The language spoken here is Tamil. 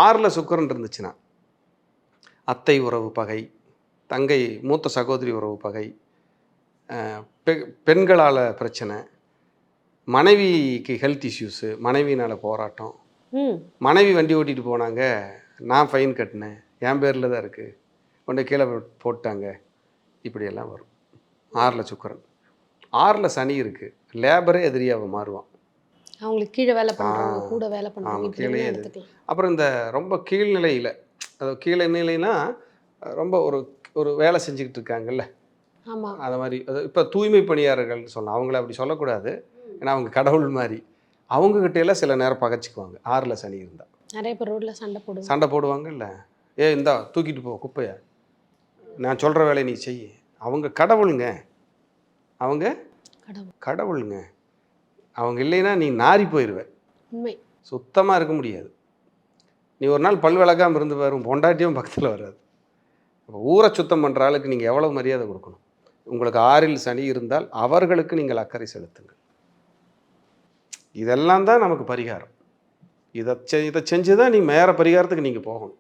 6ல் சுக்கிரன் இருந்துச்சுன்னா அத்தை உறவு பகை, தங்கை மூத்த சகோதரி உறவு பகை, பெண்களால் பிரச்சனை, மனைவிக்கு ஹெல்த் இஷ்யூஸு, மனைவினால் போராட்டம், மனைவி வண்டி ஓட்டிகிட்டு போனாங்க, நான் ஃபைன் கட்டினேன், என் பேரில் தான் இருக்குது, கொண்டு கீழே போட்டாங்க, இப்படியெல்லாம் வரும். 6ல் சுக்கிரன். 6ல் சனி இருக்குது, லேபரே எதிரியாக மாறுவான். அவங்களுக்கு கீழே வேலை பண்ணுறவங்க கூட வேலை பண்ணுறாங்க கீழே எடுத்துக்கலாம். அப்புறம் இந்த ரொம்ப கீழ்நிலையில், அதாவது கீழே நிலைனா ரொம்ப ஒரு ஒரு வேலை செஞ்சுக்கிட்டு இருக்காங்கல்ல, ஆமாம், அது மாதிரி. இப்போ தூய்மை பணியாளர்கள்னு சொல்லலாம், அவங்கள அப்படி சொல்லக்கூடாது, ஏன்னா அவங்க கடவுள் மாதிரி. அவங்கக்கிட்டையெல்லாம் சில நேரம் பகைச்சிக்குவாங்க 6ல் சனி இருந்தால். நிறைய பேர் ரோட்டில் சண்டை போடுவாங்கல்ல, இந்தா தூக்கிட்டு போ குப்பையை, நான் சொல்கிற வேலையை நீ செய். அவங்க கடவுளுங்க, அவங்க கடவுளுங்க. அவங்க இல்லைன்னா நீ நாரி போயிடுவேன், உண்மை, சுத்தமாக இருக்க முடியாது. நீ ஒரு நாள் பல் விளக்காமல் இருந்து பாரு, பொண்டாட்டியும் பக்கத்தில் வராது. ஊரை சுத்தம் பண்ணுற ஆளுக்கு நீங்கள் எவ்வளோ மரியாதை கொடுக்கணும். உங்களுக்கு 6ல் சனி இருந்தால் அவர்களுக்கு நீங்கள் அக்கறை செலுத்துங்கள். இதெல்லாம் தான் நமக்கு பரிகாரம். இதை செஞ்சு தான் நீ மேலே பரிகாரத்துக்கு நீங்கள் போகணும்.